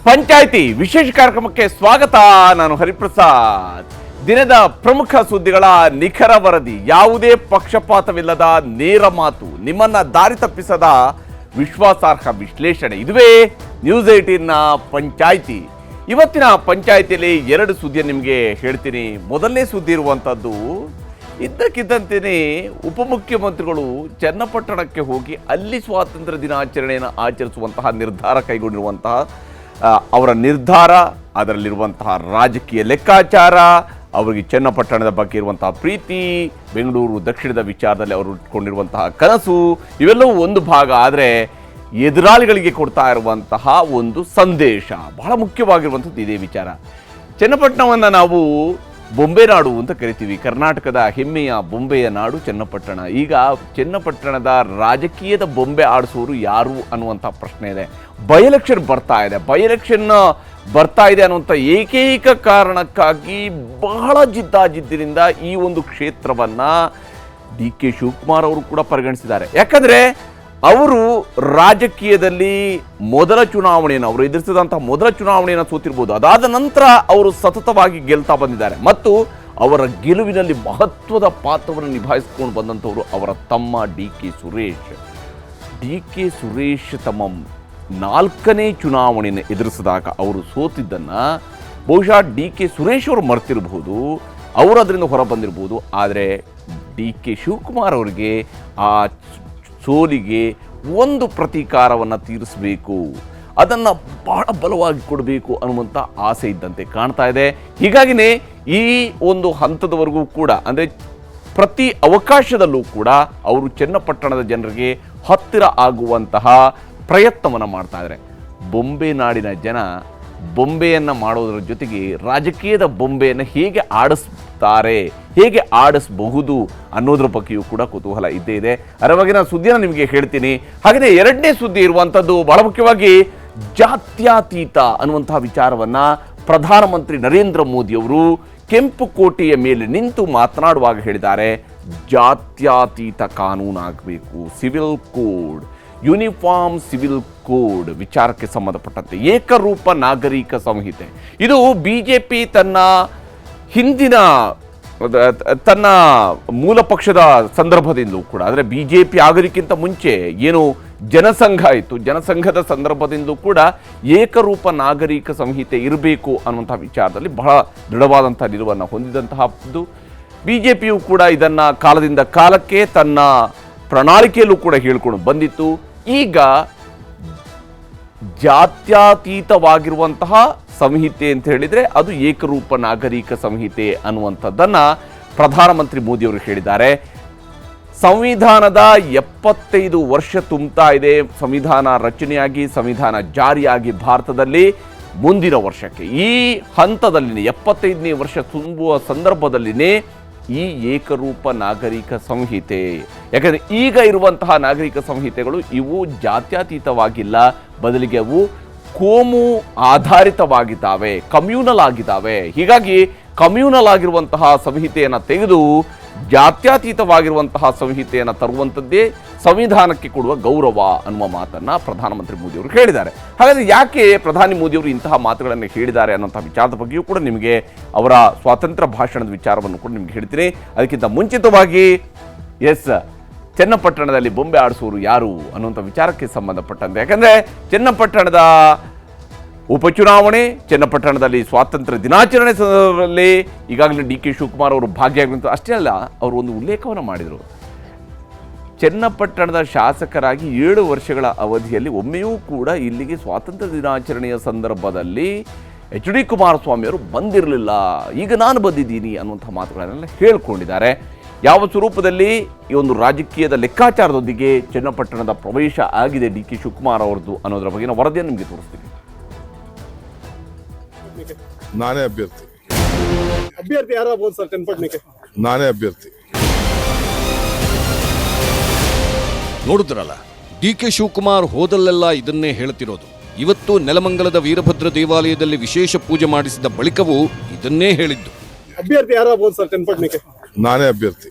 ಪಂಚಾಯಿತಿ ವಿಶೇಷ ಕಾರ್ಯಕ್ರಮಕ್ಕೆ ಸ್ವಾಗತ. ನಾನು ಹರಿಪ್ರಸಾದ್. ದಿನದ ಪ್ರಮುಖ ಸುದ್ದಿಗಳ ನಿಖರ ವರದಿ, ಯಾವುದೇ ಪಕ್ಷಪಾತವಿಲ್ಲದ ನೇರ ಮಾತು, ನಿಮ್ಮನ್ನ ದಾರಿ ತಪ್ಪಿಸದ ವಿಶ್ವಾಸಾರ್ಹ ವಿಶ್ಲೇಷಣೆ. ಇದುವೇ ನ್ಯೂಸ್ 18ನ ಪಂಚಾಯಿತಿ. ಇವತ್ತಿನ ಪಂಚಾಯಿತಿಯಲ್ಲಿ ಎರಡು ಸುದ್ದಿಯನ್ನು ನಿಮಗೆ ಹೇಳ್ತೀನಿ. ಮೊದಲನೇ ಸುದ್ದಿ ಇರುವಂಥದ್ದು, ಇದ್ದಕ್ಕಿದ್ದಂತೆಯೇ ಉಪಮುಖ್ಯಮಂತ್ರಿಗಳು ಚನ್ನಪಟ್ಟಣಕ್ಕೆ ಹೋಗಿ ಅಲ್ಲಿ ಸ್ವಾತಂತ್ರ್ಯ ದಿನಾಚರಣೆಯನ್ನು ಆಚರಿಸುವಂತಹ ನಿರ್ಧಾರ ಕೈಗೊಂಡಿರುವಂತಹ ಅವರ ನಿರ್ಧಾರ, ಅದರಲ್ಲಿರುವಂತಹ ರಾಜಕೀಯ ಲೆಕ್ಕಾಚಾರ, ಅವರಿಗೆ ಚನ್ನಪಟ್ಟಣದ ಬಗ್ಗೆ ಇರುವಂತಹ ಪ್ರೀತಿ, ಬೆಂಗಳೂರು ದಕ್ಷಿಣದ ವಿಚಾರದಲ್ಲಿ ಅವರು ಇಟ್ಕೊಂಡಿರುವಂತಹ ಕನಸು, ಇವೆಲ್ಲವೂ ಒಂದು ಭಾಗ. ಆದರೆ ಎದುರಾಳಿಗಳಿಗೆ ಕೊಡ್ತಾ ಇರುವಂತಹ ಒಂದು ಸಂದೇಶ ಬಹಳ ಮುಖ್ಯವಾಗಿರುವಂಥದ್ದು ಇದೇ ವಿಚಾರ. ಚನ್ನಪಟ್ಟಣವನ್ನು ನಾವು ಬೊಂಬೆ ನಾಡು ಅಂತ ಕರಿತೀವಿ. ಕರ್ನಾಟಕದ ಹೆಮ್ಮೆಯ ಬೊಂಬೆಯ ನಾಡು ಚನ್ನಪಟ್ಟಣ. ಈಗ ಚನ್ನಪಟ್ಟಣದ ರಾಜಕೀಯದ ಬೊಂಬೆ ಆಡಿಸೋರು ಯಾರು ಅನ್ನುವಂಥ ಪ್ರಶ್ನೆ ಇದೆ. ಬೈ ಎಲೆಕ್ಷನ್ ಬರ್ತಾ ಇದೆ ಅನ್ನುವಂಥ ಏಕೈಕ ಕಾರಣಕ್ಕಾಗಿ ಬಹಳ ಜಿದ್ದಾಜಿದ್ದಿನಿಂದ ಈ ಒಂದು ಕ್ಷೇತ್ರವನ್ನ DK ಶಿವಕುಮಾರ್ ಅವರು ಕೂಡ ಪರಿಗಣಿಸಿದ್ದಾರೆ. ಯಾಕಂದ್ರೆ ಅವರು ರಾಜಕೀಯದಲ್ಲಿ ಮೊದಲ ಚುನಾವಣೆಯನ್ನು ಅವರು ಎದುರಿಸಿದಂತಹ ಮೊದಲ ಚುನಾವಣೆಯನ್ನು ಸೋತಿರ್ಬೋದು. ಅದಾದ ನಂತರ ಅವರು ಸತತವಾಗಿ ಗೆಲ್ತಾ ಬಂದಿದ್ದಾರೆ ಮತ್ತು ಅವರ ಗೆಲುವಿನಲ್ಲಿ ಮಹತ್ವದ ಪಾತ್ರವನ್ನು ನಿಭಾಯಿಸಿಕೊಂಡು ಬಂದಂಥವರು ಅವರ ತಮ್ಮ DK ಸುರೇಶ್ ತಮ್ಮ 4ನೇ ಚುನಾವಣೆಯನ್ನು ಎದುರಿಸಿದಾಗ ಅವರು ಸೋತಿದ್ದನ್ನು ಬಹುಶಃ DK ಸುರೇಶ್ ಅವರು ಮರ್ತಿರಬಹುದು, ಅವರು ಅದರಿಂದ ಹೊರ ಬಂದಿರಬಹುದು. ಆದರೆ DK ಶಿವಕುಮಾರ್ ಅವರಿಗೆ ಆ ಸೋಲಿಗೆ ಒಂದು ಪ್ರತೀಕಾರವನ್ನು ತೀರಿಸಬೇಕು, ಅದನ್ನು ಬಹಳ ಬಲವಾಗಿ ಕೊಡಬೇಕು ಅನ್ನುವಂಥ ಆಸೆ ಇದ್ದಂತೆ ಕಾಣ್ತಾ ಇದೆ. ಹೀಗಾಗಿನೇ ಈ ಒಂದು ಹಂತದವರೆಗೂ ಕೂಡ, ಅಂದರೆ ಪ್ರತಿ ಅವಕಾಶದಲ್ಲೂ ಕೂಡ ಅವರು ಚನ್ನಪಟ್ಟಣದ ಜನರಿಗೆ ಹತ್ತಿರ ಆಗುವಂತಹ ಪ್ರಯತ್ನವನ್ನು ಮಾಡ್ತಾ ಇದ್ದಾರೆ. ಬೊಂಬೆ ನಾಡಿನ ಜನ ಬೊಂಬೆಯನ್ನು ಮಾಡೋದರ ಜೊತೆಗೆ ರಾಜಕೀಯದ ಬೊಂಬೆಯನ್ನು ಹೇಗೆ ಆಡಿಸ್ತಾರೆ, ಹೇಗೆ ಆಡಿಸಬಹುದು ಅನ್ನೋದ್ರ ಬಗ್ಗೆಯೂ ಕೂಡ ಕುತೂಹಲ ಇದ್ದೇ ಇದೆ. ಅದರ ಬಗ್ಗೆ ನಾನು ಸುದ್ದಿಯನ್ನು ನಿಮಗೆ ಹೇಳ್ತೀನಿ. ಹಾಗೆಯೇ ಎರಡನೇ ಸುದ್ದಿ ಇರುವಂಥದ್ದು ಬಹಳ ಮುಖ್ಯವಾಗಿ ಜಾತ್ಯತೀತ ಅನ್ನುವಂತಹ ವಿಚಾರವನ್ನು ಪ್ರಧಾನಮಂತ್ರಿ ನರೇಂದ್ರ ಮೋದಿಯವರು ಕೆಂಪು ಕೋಟೆಯ ಮೇಲೆ ನಿಂತು ಮಾತನಾಡುವಾಗ ಹೇಳಿದ್ದಾರೆ. ಜಾತ್ಯತೀತ ಕಾನೂನಾಗಬೇಕು, civil code, uniform civil code ವಿಚಾರಕ್ಕೆ ಸಂಬಂಧಪಟ್ಟಂತೆ ಏಕರೂಪ ನಾಗರಿಕ ಸಂಹಿತೆ. ಇದು BJP ತನ್ನ ಹಿಂದಿನ ತನ್ನ ಮೂಲ ಪಕ್ಷದ ಸಂದರ್ಭದಿಂದಲೂ ಕೂಡ, ಅಂದರೆ BJP ಆಗೋದಕ್ಕಿಂತ ಮುಂಚೆ ಏನು ಜನಸಂಘ ಇತ್ತು, ಜನಸಂಘದ ಸಂದರ್ಭದಿಂದಲೂ ಕೂಡ ಏಕರೂಪ ನಾಗರಿಕ ಸಂಹಿತೆ ಇರಬೇಕು ಅನ್ನುವಂಥ ವಿಚಾರದಲ್ಲಿ ಬಹಳ ದೃಢವಾದಂಥ ನಿಲುವನ್ನು ಹೊಂದಿದಂತಹದ್ದು. BJPಯು ಕೂಡ ಇದನ್ನು ಕಾಲದಿಂದ ಕಾಲಕ್ಕೆ ತನ್ನ ಪ್ರಣಾಳಿಕೆಯಲ್ಲೂ ಕೂಡ ಹೇಳ್ಕೊಂಡು ಬಂದಿತ್ತು. ಈಗ ಜಾತ್ಯತೀತವಾಗಿರುವಂತಹ ಸಂಹಿತೆ ಅಂತ ಹೇಳಿದರೆ ಅದು ಏಕರೂಪ ನಾಗರಿಕ ಸಂಹಿತೆ ಅನ್ನುವಂಥದ್ದನ್ನು ಪ್ರಧಾನಮಂತ್ರಿ ಮೋದಿಯವರು ಹೇಳಿದ್ದಾರೆ. ಸಂವಿಧಾನದ 75 ವರ್ಷ ತುಂಬ್ತಾ ಇದೆ. ಸಂವಿಧಾನ ರಚನೆಯಾಗಿ, ಸಂವಿಧಾನ ಜಾರಿಯಾಗಿ ಭಾರತದಲ್ಲಿ ಮುಂದಿನ ವರ್ಷಕ್ಕೆ ಈ ಹಂತದಲ್ಲಿನೇ 75ನೇ ವರ್ಷ ತುಂಬುವ ಸಂದರ್ಭದಲ್ಲಿನೇ ಈ ಏಕರೂಪ ನಾಗರಿಕ ಸಂಹಿತೆ. ಯಾಕಂದರೆ ಈಗ ಇರುವಂತಹ ನಾಗರಿಕ ಸಂಹಿತೆಗಳು ಇವು ಜಾತ್ಯತೀತವಾಗಿಲ್ಲ, ಬದಲಿಗೆ ಅವು ಕೋಮು ಆಧಾರಿತವಾಗಿದ್ದಾವೆ, ಕಮ್ಯೂನಲ್ ಆಗಿದ್ದಾವೆ. ಹೀಗಾಗಿ ಕಮ್ಯೂನಲ್ ಆಗಿರುವಂತಹ ಸಂಹಿತೆಯನ್ನು ತೆಗೆದು ಜಾತ್ಯತೀತವಾಗಿರುವಂತಹ ಸಂಹಿತೆಯನ್ನು ತರುವಂಥದ್ದೇ ಸಂವಿಧಾನಕ್ಕೆ ಕೊಡುವ ಗೌರವ ಅನ್ನುವ ಮಾತನ್ನು ಪ್ರಧಾನಮಂತ್ರಿ ಮೋದಿಯವರು ಹೇಳಿದ್ದಾರೆ. ಹಾಗಾದರೆ ಯಾಕೆ ಪ್ರಧಾನಿ ಮೋದಿಯವರು ಇಂತಹ ಮಾತುಗಳನ್ನು ಹೇಳಿದ್ದಾರೆ ಅನ್ನೋಂಥ ವಿಚಾರದ ಬಗ್ಗೆಯೂ ಕೂಡ ನಿಮಗೆ ಅವರ ಸ್ವಾತಂತ್ರ್ಯ ಭಾಷಣದ ವಿಚಾರವನ್ನು ಕೂಡ ನಿಮಗೆ ಹೇಳ್ತೀನಿ. ಅದಕ್ಕಿಂತ ಮುಂಚಿತವಾಗಿ ಚನ್ನಪಟ್ಟಣದಲ್ಲಿ ಬೊಂಬೆ ಆಡಿಸೋರು ಯಾರು ಅನ್ನುವಂಥ ವಿಚಾರಕ್ಕೆ ಸಂಬಂಧಪಟ್ಟಂತೆ, ಯಾಕಂದರೆ ಚನ್ನಪಟ್ಟಣದ ಉಪಚುನಾವಣೆ, ಚನ್ನಪಟ್ಟಣದಲ್ಲಿ ಸ್ವಾತಂತ್ರ್ಯ ದಿನಾಚರಣೆ ಸಂದರ್ಭದಲ್ಲಿ ಈಗಾಗಲೇ DK ಶಿವಕುಮಾರ್ ಅವರು ಭಾಗಿಯಾಗುವಂಥ ಅಷ್ಟೇ ಅಲ್ಲ, ಅವರು ಒಂದು ಉಲ್ಲೇಖವನ್ನು ಮಾಡಿದರು. ಚನ್ನಪಟ್ಟಣದ ಶಾಸಕರಾಗಿ 7 ವರ್ಷಗಳ ಅವಧಿಯಲ್ಲಿ ಒಮ್ಮೆಯೂ ಕೂಡ ಇಲ್ಲಿಗೆ ಸ್ವಾತಂತ್ರ್ಯ ದಿನಾಚರಣೆಯ ಸಂದರ್ಭದಲ್ಲಿ HD ಕುಮಾರಸ್ವಾಮಿ ಅವರು ಬಂದಿರಲಿಲ್ಲ, ಈಗ ನಾನು ಬಂದಿದ್ದೀನಿ ಅನ್ನುವಂಥ ಮಾತುಗಳನ್ನೆಲ್ಲ ಹೇಳ್ಕೊಂಡಿದ್ದಾರೆ. ಯಾವ ಸ್ವರೂಪದಲ್ಲಿ ಈ ಒಂದು ರಾಜಕೀಯದ ಲೆಕ್ಕಾಚಾರದೊಂದಿಗೆ ಚನ್ನಪಟ್ಟಣದ ಪ್ರವೇಶ ಆಗಿದೆ DK ಶಿವಕುಮಾರ್ ಅವರದ್ದು ಅನ್ನೋದರ ಬಗ್ಗೆನ ವರದಿಯನ್ನು ನಿಮಗೆ ತೋರಿಸ್ತೀನಿ. ನಾನೇ ಅಭ್ಯರ್ಥಿ ಯಾರಾಗಬಹುದು ಸರ್ ಚನ್ನಪಟ್ಟಣಕ್ಕೆ? ನಾನೇ ಅಭ್ಯರ್ಥಿ. ನೋಡಿದ್ರಲ್ಲ, DK ಶಿವಕುಮಾರ್ ಹೋದಲ್ಲೆಲ್ಲ ಇದನ್ನೇ ಹೇಳ್ತಿರೋದು. ಇವತ್ತು ನೆಲಮಂಗಲದ ವೀರಭದ್ರ ದೇವಾಲಯದಲ್ಲಿ ವಿಶೇಷ ಪೂಜೆ ಮಾಡಿಸಿದ ಬಳಿಕವೂ ಇದನ್ನೇ ಹೇಳಿದ್ದು. ಅಭ್ಯರ್ಥಿ ಯಾರಾಗಬಹುದು ಸರ್ ಚನ್ನಪಟ್ಟಣಕ್ಕೆ? ನಾನೇ ಅಭ್ಯರ್ಥಿ.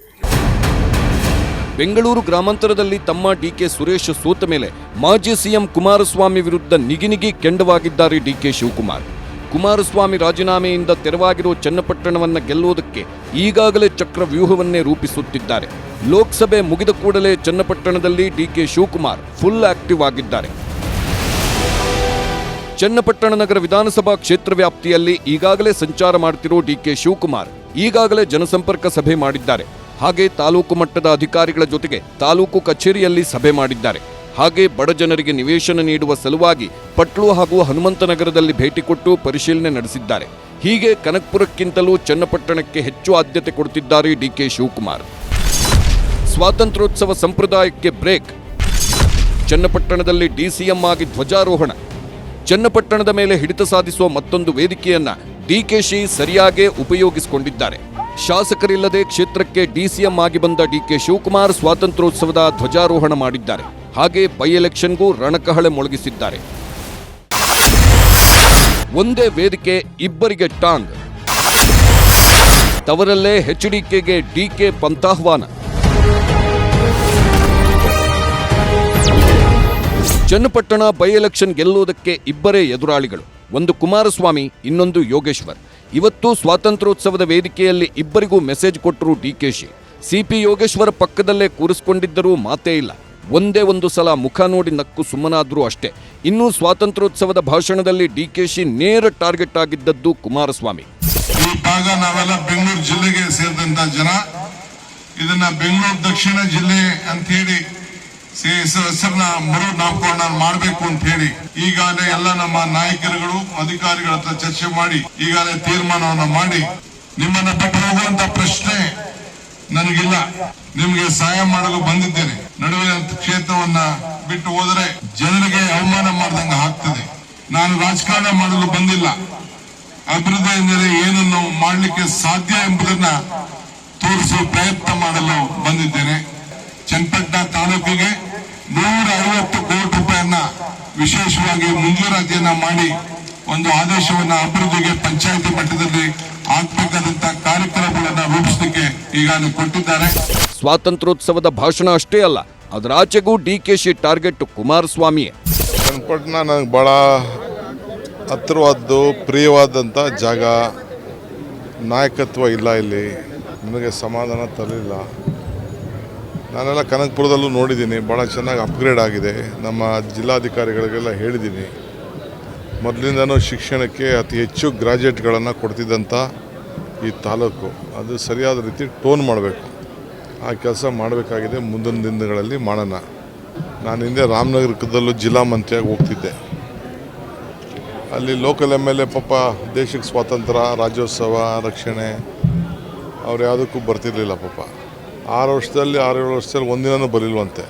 ಬೆಂಗಳೂರು ಗ್ರಾಮಾಂತರದಲ್ಲಿ ತಮ್ಮ ಡಿಕೆ ಸುರೇಶ್ ಸೋತ ಮೇಲೆ ಮಾಜಿ ಸಿಎಂ ಕುಮಾರಸ್ವಾಮಿ ವಿರುದ್ಧ ನಿಗಿನಿಗಿ ಕೆಂಡವಾಗಿದ್ದಾರೆ ಡಿಕೆ ಶಿವಕುಮಾರ್. ಕುಮಾರಸ್ವಾಮಿ ರಾಜೀನಾಮೆಯಿಂದ ತೆರವಾಗಿರೋ ಚನ್ನಪಟ್ಟಣವನ್ನ ಗೆಲ್ಲುವುದಕ್ಕೆ ಈಗಾಗಲೇ ಚಕ್ರವ್ಯೂಹವನ್ನೇ ರೂಪಿಸುತ್ತಿದ್ದಾರೆ. ಲೋಕಸಭೆ ಮುಗಿದ ಕೂಡಲೇ ಚನ್ನಪಟ್ಟಣದಲ್ಲಿ ಡಿಕೆ ಶಿವಕುಮಾರ್ ಫುಲ್ ಆಕ್ಟಿವ್ ಆಗಿದ್ದಾರೆ. ಚನ್ನಪಟ್ಟಣ ನಗರ ವಿಧಾನಸಭಾ ಕ್ಷೇತ್ರ ವ್ಯಾಪ್ತಿಯಲ್ಲಿ ಈಗಾಗಲೇ ಸಂಚಾರ ಮಾಡುತ್ತಿರೋ ಡಿಕೆ ಶಿವಕುಮಾರ್ ಈಗಾಗಲೇ ಜನಸಂಪರ್ಕ ಸಭೆ ಮಾಡಿದ್ದಾರೆ. ಹಾಗೆ ತಾಲೂಕು ಮಟ್ಟದ ಅಧಿಕಾರಿಗಳ ಜೊತೆಗೆ ತಾಲೂಕು ಕಚೇರಿಯಲ್ಲಿ ಸಭೆ ಮಾಡಿದ್ದಾರೆ. ಹಾಗೆ ಬಡ ಜನರಿಗೆ ನಿವೇಶನ ನೀಡುವ ಸಲುವಾಗಿ ಪಟ್ಲು ಹಾಗೂ ಹನುಮಂತನಗರದಲ್ಲಿ ಭೇಟಿ ಕೊಟ್ಟು ಪರಿಶೀಲನೆ ನಡೆಸಿದ್ದಾರೆ. ಹೀಗೆ ಕನಕಪುರಕ್ಕಿಂತಲೂ ಚನ್ನಪಟ್ಟಣಕ್ಕೆ ಹೆಚ್ಚು ಆದ್ಯತೆ ಕೊಡುತ್ತಿದ್ದಾರೆ ಡಿಕೆ ಶಿವಕುಮಾರ್. ಸ್ವಾತಂತ್ರ್ಯೋತ್ಸವ ಸಂಪ್ರದಾಯಕ್ಕೆ ಬ್ರೇಕ್. ಚನ್ನಪಟ್ಟಣದಲ್ಲಿ ಡಿಸಿಎಂ ಆಗಿ ಧ್ವಜಾರೋಹಣ. ಚನ್ನಪಟ್ಟಣದ ಮೇಲೆ ಹಿಡಿತ ಸಾಧಿಸುವ ಮತ್ತೊಂದು ವೇದಿಕೆಯನ್ನ ಡಿಕೆಶಿ ಸರಿಯಾಗೇ ಉಪಯೋಗಿಸಿಕೊಂಡಿದ್ದಾರೆ. ಶಾಸಕರಿಲ್ಲದೆ ಕ್ಷೇತ್ರಕ್ಕೆ ಡಿಸಿಎಂ ಆಗಿ ಬಂದ ಡಿಕೆ ಶಿವಕುಮಾರ್ ಸ್ವಾತಂತ್ರ್ಯೋತ್ಸವದ ಧ್ವಜಾರೋಹಣ ಮಾಡಿದ್ದಾರೆ. ಹಾಗೆ ಬೈ ಎಲೆಕ್ಷನ್ಗೂ ರಣಕಹಳೆ ಮೊಳಗಿಸಿದ್ದಾರೆ. ಒಂದೇ ವೇದಿಕೆ, ಇಬ್ಬರಿಗೆ ಟಾಂಗ್. ತವರಲ್ಲೇ ಎಚ್ಡಿಕೆಗೆ ಡಿಕೆ ಪಂಥಾಹ್ವಾನ. ಚನ್ನಪಟ್ಟಣ ಬೈ ಎಲೆಕ್ಷನ್ ಗೆಲ್ಲುವುದಕ್ಕೆ ಇಬ್ಬರೇ ಎದುರಾಳಿಗಳು, ಒಂದು ಕುಮಾರಸ್ವಾಮಿ, ಇನ್ನೊಂದು ಯೋಗೇಶ್ವರ್. ಇವತ್ತು ಸ್ವಾತಂತ್ರ್ಯೋತ್ಸವದ ವೇದಿಕೆಯಲ್ಲಿ ಇಬ್ಬರಿಗೂ ಮೆಸೇಜ್ ಕೊಟ್ಟರು ಡಿಕೆಶಿ. ಸಿಪಿ ಯೋಗೇಶ್ವರ ಪಕ್ಕದಲ್ಲೇ ಕೂರಿಸಿಕೊಂಡಿದ್ದರೂ ಮಾತೇ ಇಲ್ಲ. ಒಂದೇ ಒಂದು ಸಲ ಮುಖ ನೋಡಿ ನಕ್ಕು ಸುಮ್ಮನಾದ್ರೂ ಅಷ್ಟೇ. ಇನ್ನು ಸ್ವಾತಂತ್ರ್ಯೋತ್ಸವದ ಭಾಷಣದಲ್ಲಿ ಡಿಕೆಶಿ ನೇರ ಟಾರ್ಗೆಟ್ ಆಗಿದ್ದದ್ದು ಕುಮಾರಸ್ವಾಮಿ. ಈ ಭಾಗ ನಾವೆಲ್ಲ ಬೆಂಗಳೂರು ಜಿಲ್ಲೆಗೆ ಸೇರಿದಂತ ಜನ, ಇದನ್ನ ಬೆಂಗಳೂರು ದಕ್ಷಿಣ ಜಿಲ್ಲೆ ಅಂತ ಹೇಳಿ ಹೆಸರನ್ನ ಮರು ನಾಮಕರಣ ಮಾಡಬೇಕು ಅಂತ ಹೇಳಿ ಈಗಾಗಲೇ ಎಲ್ಲ ನಮ್ಮ ನಾಯಕರುಗಳು ಅಧಿಕಾರಿಗಳ ಹತ್ರ ಚರ್ಚೆ ಮಾಡಿ ಈಗಾಗಲೇ ತೀರ್ಮಾನವನ್ನ ಮಾಡಿ ನಿಮ್ಮನ್ನ ಬಿಟ್ಟು ಹೋಗುವಂತ ಪ್ರಶ್ನೆ ನನಗಿಲ್ಲ. ನಿಮಗೆ ಸಹಾಯ ಮಾಡಲು ಬಂದಿದ್ದೇನೆ. ನಡುವಿನ ಕ್ಷೇತ್ರವನ್ನ ಬಿಟ್ಟು ಹೋದರೆ ಜನರಿಗೆ ಅವಮಾನ ಮಾಡಿದಂಗ ಆಗ್ತದೆ. ನಾನು ರಾಜಕಾರಣ ಮಾಡಲು ಬಂದಿಲ್ಲ. ಅಭಿವೃದ್ಧಿ ಎಂದರೆ ಏನನ್ನು ಮಾಡಲಿಕ್ಕೆ ಸಾಧ್ಯ ಎಂಬುದನ್ನ ತೋರಿಸುವ ಪ್ರಯತ್ನ ಮಾಡಲು ಬಂದಿದ್ದೇನೆ. ಚನ್ನಪಟ್ಟಣ ತಾಲೂಕಿಗೆ 150 ಕೋಟಿ ರೂಪಾಯಿಯನ್ನ ವಿಶೇಷವಾಗಿ ಮಂಜೂರಾತಿಯನ್ನ ಮಾಡಿ ಒಂದು ಆದೇಶವನ್ನ ಅಭಿವೃದ್ಧಿಗೆ ಪಂಚಾಯಿತಿ ಮಟ್ಟದಲ್ಲಿ ಆಗ್ಬೇಕಾದಂತ ಕಾರ್ಯಕ್ರಮಗಳನ್ನ ರೂಪಿಸಲಿಕ್ಕೆ ಈಗಾಗಲೇ ಕೊಟ್ಟಿದ್ದಾರೆ. ಸ್ವಾತಂತ್ರ್ಯೋತ್ಸವದ ಭಾಷಣ ಅಷ್ಟೇ ಅಲ್ಲ, ಅದರಾಚೆಗೂ ಡಿಕೆಶಿ ಟಾರ್ಗೆಟ್ ಕುಮಾರಸ್ವಾಮಿಯೇ. ಚನ್ನಪಟ್ಟಣ ನನಗೆ ಬಹಳ ಹತ್ತಿರವಾದ್ದು, ಪ್ರಿಯವಾದಂಥ ಜಾಗ. ನಾಯಕತ್ವ ಇಲ್ಲ ಇಲ್ಲಿ, ನನಗೆ ಸಮಾಧಾನ ತರಲಿಲ್ಲ. ನಾನೆಲ್ಲ ಕನಕಪುರದಲ್ಲೂ ನೋಡಿದ್ದೀನಿ, ಭಾಳ ಚೆನ್ನಾಗಿ ಅಪ್ಗ್ರೇಡ್ ಆಗಿದೆ. ನಮ್ಮ ಜಿಲ್ಲಾಧಿಕಾರಿಗಳಿಗೆಲ್ಲ ಹೇಳಿದ್ದೀನಿ. ಮೊದಲಿಂದನೂ ಶಿಕ್ಷಣಕ್ಕೆ ಅತಿ ಹೆಚ್ಚು ಗ್ರಾಜ್ಯುಯೇಟ್ಗಳನ್ನು ಕೊಡ್ತಿದ್ದಂಥ ಈ ತಾಲೂಕು, ಅದು ಸರಿಯಾದ ರೀತಿ ಟೋನ್ ಮಾಡಬೇಕು. ಆ ಕೆಲಸ ಮಾಡಬೇಕಾಗಿದೆ. ಮುಂದಿನ ದಿನಗಳಲ್ಲಿ ಮಾಡೋಣ. ನಾನು ಹಿಂದೆ ರಾಮನಗರದಲ್ಲೂ ಜಿಲ್ಲಾ ಮಂತ್ರಿಯಾಗಿ ಹೋಗ್ತಿದ್ದೆ. ಅಲ್ಲಿ ಲೋಕಲ್ MLA ಪಾಪ ದೇಶಕ್ಕೆ ಸ್ವಾತಂತ್ರ್ಯ, ರಾಜ್ಯೋತ್ಸವ, ರಕ್ಷಣೆ ಅವ್ರು ಯಾವುದಕ್ಕೂ ಬರ್ತಿರ್ಲಿಲ್ಲ ಪಾಪ. 6 ವರ್ಷದಲ್ಲಿ 6-7 ವರ್ಷದಲ್ಲಿ ಒಂದಿನೂ ಬರಲಿಲ್ವಂತೆ.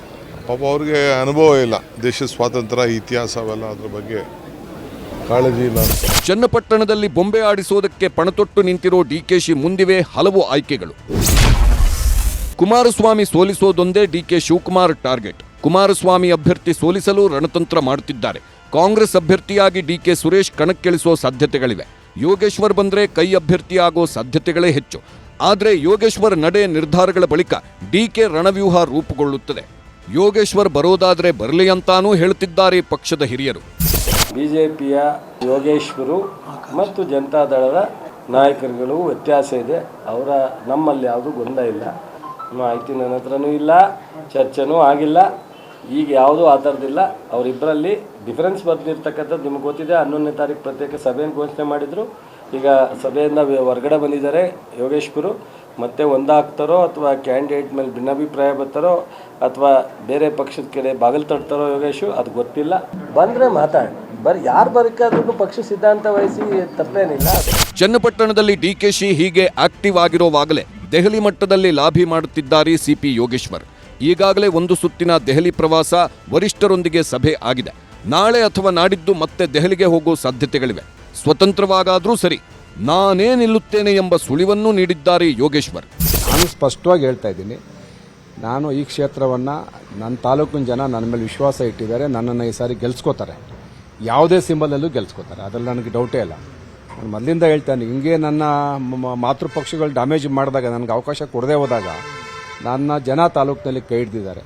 ಪಾಪ ಅವ್ರಿಗೆ ಅನುಭವ ಇಲ್ಲ, ದೇಶದ ಸ್ವಾತಂತ್ರ್ಯ, ಇತಿಹಾಸ ಅವೆಲ್ಲ ಅದ್ರ ಬಗ್ಗೆ ಕಾಳಜಿ ಇಲ್ಲ. ಚನ್ನಪಟ್ಟಣದಲ್ಲಿ ಬೊಂಬೆ ಆಡಿಸೋದಕ್ಕೆ ಪಣತೊಟ್ಟು ನಿಂತಿರೋ ಡಿಕೆಶಿ ಮುಂದಿವೆ ಹಲವು ಆಯ್ಕೆಗಳು. ಕುಮಾರಸ್ವಾಮಿ ಸೋಲಿಸೋದೊಂದೇ ಡಿಕೆ ಶಿವಕುಮಾರ್ ಟಾರ್ಗೆಟ್. ಕುಮಾರಸ್ವಾಮಿ ಅಭ್ಯರ್ಥಿ ಸೋಲಿಸಲು ರಣತಂತ್ರ ಮಾಡುತ್ತಿದ್ದಾರೆ. ಕಾಂಗ್ರೆಸ್ ಅಭ್ಯರ್ಥಿಯಾಗಿ ಡಿಕೆ ಸುರೇಶ್ ಕಣಕ್ಕಿಳಿಸೋ ಸಾಧ್ಯತೆಗಳಿವೆ. ಯೋಗೇಶ್ವರ್ ಬಂದ್ರೆ ಕೈ ಅಭ್ಯರ್ಥಿಯಾಗೋ ಸಾಧ್ಯತೆಗಳೇ ಹೆಚ್ಚು. ಆದರೆ ಯೋಗೇಶ್ವರ್ ನಡೆ ನಿರ್ಧಾರಗಳ ಬಳಿಕ ಡಿಕೆ ರಣವ್ಯೂಹ ರೂಪುಗೊಳ್ಳುತ್ತದೆ. ಯೋಗೇಶ್ವರ್ ಬರೋದಾದ್ರೆ ಬರಲಿ ಅಂತಾನೂ ಹೇಳುತ್ತಿದ್ದಾರೆ ಪಕ್ಷದ ಹಿರಿಯರು. ಬಿಜೆಪಿಯ ಯೋಗೇಶ್ವರು ಮತ್ತು ಜನತಾದಳದ ನಾಯಕರುಗಳು ವ್ಯತ್ಯಾಸ ಇದೆ. ಅವರ ನಮ್ಮಲ್ಲಿ ಯಾವುದೂ ಗೊಂದಲ ಇಲ್ಲ, ಮಾಹಿತಿ ನನ್ನ ಹತ್ರನೂ ಇಲ್ಲ, ಚರ್ಚೆನೂ ಆಗಿಲ್ಲ. ಈಗ ಯಾವುದೂ ಆ ಥರದಿಲ್ಲ. ಅವರಿಬ್ಬರಲ್ಲಿ ಡಿಫರೆನ್ಸ್ ಬಂದಿರ್ತಕ್ಕಂಥದ್ದು ನಿಮ್ಗೆ ಗೊತ್ತಿದೆ. 11ನೇ ತಾರೀಕು ಪ್ರತ್ಯೇಕ ಸಭೆಯನ್ನು ಘೋಷಣೆ ಮಾಡಿದರು. ಈಗ ಸಭೆಯಿಂದ ಹೊರಗಡೆ ಬಂದಿದ್ದಾರೆ ಯೋಗೇಶ್ವರು. ಮತ್ತೆ ಒಂದಾಗ್ತಾರೋ ಅಥವಾ ಕ್ಯಾಂಡಿಡೇಟ್ ಮೇಲೆ ಭಿನ್ನಾಭಿಪ್ರಾಯ ಬರ್ತಾರೋ ಅಥವಾ ಬೇರೆ ಪಕ್ಷದ ಕಡೆ ಬಾಗಿಲು ತಡ್ತಾರೋ ಯೋಗೇಶು, ಅದು ಗೊತ್ತಿಲ್ಲ. ಬಂದರೆ ಮಾತಾಡಿ, ಯಾರು ಬರಕಾದ್ರೂ ಪಕ್ಷ ಸಿದ್ಧಾಂತ ವಹಿಸಿ ತಪ್ಪೇನಿಲ್ಲ. ಚನ್ನಪಟ್ಟಣದಲ್ಲಿ ಡಿಕೆಶಿ ಹೀಗೆ ಆಕ್ಟಿವ್ ಆಗಿರೋವಾಗಲೇ ದೆಹಲಿ ಮಟ್ಟದಲ್ಲಿ ಲಾಭಿ ಮಾಡುತ್ತಿದ್ದಾರೆ ಸಿಪಿ ಯೋಗೇಶ್ವರ್. ಈಗಾಗಲೇ ಒಂದು ಸುತ್ತಿನ ದೆಹಲಿ ಪ್ರವಾಸ, ವರಿಷ್ಠರೊಂದಿಗೆ ಸಭೆ ಆಗಿದೆ. ನಾಳೆ ಅಥವಾ ನಾಡಿದ್ದು ಮತ್ತೆ ದೆಹಲಿಗೆ ಹೋಗೋ ಸಾಧ್ಯತೆಗಳಿವೆ. ಸ್ವತಂತ್ರವಾಗಾದ್ರೂ ಸರಿ, ನಾನೇ ನಿಲ್ಲುತ್ತೇನೆ ಎಂಬ ಸುಳಿವನ್ನೂ ನೀಡಿದ್ದಾರೆ ಯೋಗೇಶ್ವರ್. ನಾನು ಸ್ಪಷ್ಟವಾಗಿ ಹೇಳ್ತಾ ಇದ್ದೀನಿ, ನಾನು ಈ ಕ್ಷೇತ್ರವನ್ನು ನನ್ನ ತಾಲೂಕಿನ ಜನ ನನ್ನ ಮೇಲೆ ವಿಶ್ವಾಸ ಇಟ್ಟಿದ್ದಾರೆ. ನನ್ನನ್ನು ಈ ಸಾರಿ ಗೆಲ್ಸ್ಕೋತಾರೆ, ಯಾವುದೇ ಸಿಂಬಲಲ್ಲೂ ಗೆಲ್ಸ್ಕೋತಾರೆ, ಅದರಲ್ಲಿ ನನಗೆ ಡೌಟೇ ಇಲ್ಲ. ನಾನು ಮೊದಲಿಂದ ಹೇಳ್ತಾನೆ, ಹಿಂಗೆ ನನ್ನ ಮಾತೃಪಕ್ಷಗಳು ಡ್ಯಾಮೇಜ್ ಮಾಡಿದಾಗ, ನನಗೆ ಅವಕಾಶ ಕೊಡದೆ ಹೋದಾಗ ನನ್ನ ಜನ ತಾಲೂಕಿನಲ್ಲಿ ಕೈ ಹಿಡಿದಿದ್ದಾರೆ.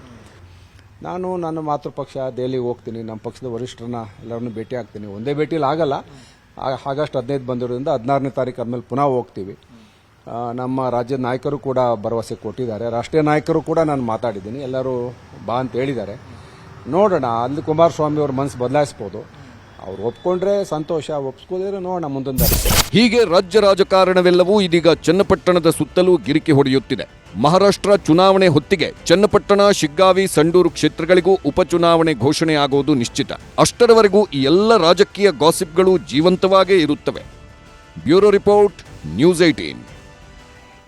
ನಾನು ನನ್ನ ಮಾತೃಪಕ್ಷ ದೆಹಲಿಗೆ ಹೋಗ್ತೀನಿ, ನಮ್ಮ ಪಕ್ಷದ ವರಿಷ್ಠರನ್ನ ಎಲ್ಲರನ್ನೂ ಭೇಟಿ ಆಗ್ತೀನಿ. ಒಂದೇ ಭೇಟಿಯಲ್ಲಿ ಆಗಲ್ಲ, ಆಗಸ್ಟ್ 15 ಬಂದಿರೋದ್ರಿಂದ 16ನೇ ತಾರೀಕು ಆದಮೇಲೆ ಪುನಃ ಹೋಗ್ತೀವಿ. ನಮ್ಮ ರಾಜ್ಯದ ನಾಯಕರು ಕೂಡ ಭರವಸೆ ಕೊಟ್ಟಿದ್ದಾರೆ, ರಾಷ್ಟ್ರೀಯ ನಾಯಕರು ಕೂಡ ನಾನು ಮಾತಾಡಿದ್ದೀನಿ, ಎಲ್ಲರೂ ಬಾ ಅಂತ ಹೇಳಿದ್ದಾರೆ. ನೋಡೋಣ, ಅಲ್ಲಿ ಕುಮಾರಸ್ವಾಮಿ ಅವ್ರ ಮನಸ್ಸು ಬದಲಾಯಿಸ್ಬೋದು. ಅವ್ರು ಒಪ್ಕೊಂಡ್ರೆ ಸಂತೋಷ, ಒಪ್ಸ್ಕೋದ್ರೆ ನೋಡೋಣ ಮುಂದೊಂದು ದಾರಿ. ಹೀಗೆ ರಾಜ್ಯ ರಾಜಕಾರಣವೆಲ್ಲವೂ ಇದೀಗ ಚನ್ನಪಟ್ಟಣದ ಸುತ್ತಲೂ ಗಿರಿಕಿ ಹೊಡೆಯುತ್ತಿದೆ. ಮಹಾರಾಷ್ಟ್ರ ಚುನಾವಣೆ ಹೊತ್ತಿಗೆ ಚನ್ನಪಟ್ಟಣ, ಶಿಗ್ಗಾವಿ, ಸಂಡೂರು ಕ್ಷೇತ್ರಗಳಿಗೂ ಉಪಚುನಾವಣೆ ಘೋಷಣೆ ಆಗೋದು ನಿಶ್ಚಿತ. ಅಷ್ಟರವರೆಗೂ ಈ ಎಲ್ಲ ರಾಜಕೀಯ ಗಾಸಿಪ್ಗಳು ಜೀವಂತವಾಗೇ ಇರುತ್ತವೆ. Bureau report, news 18.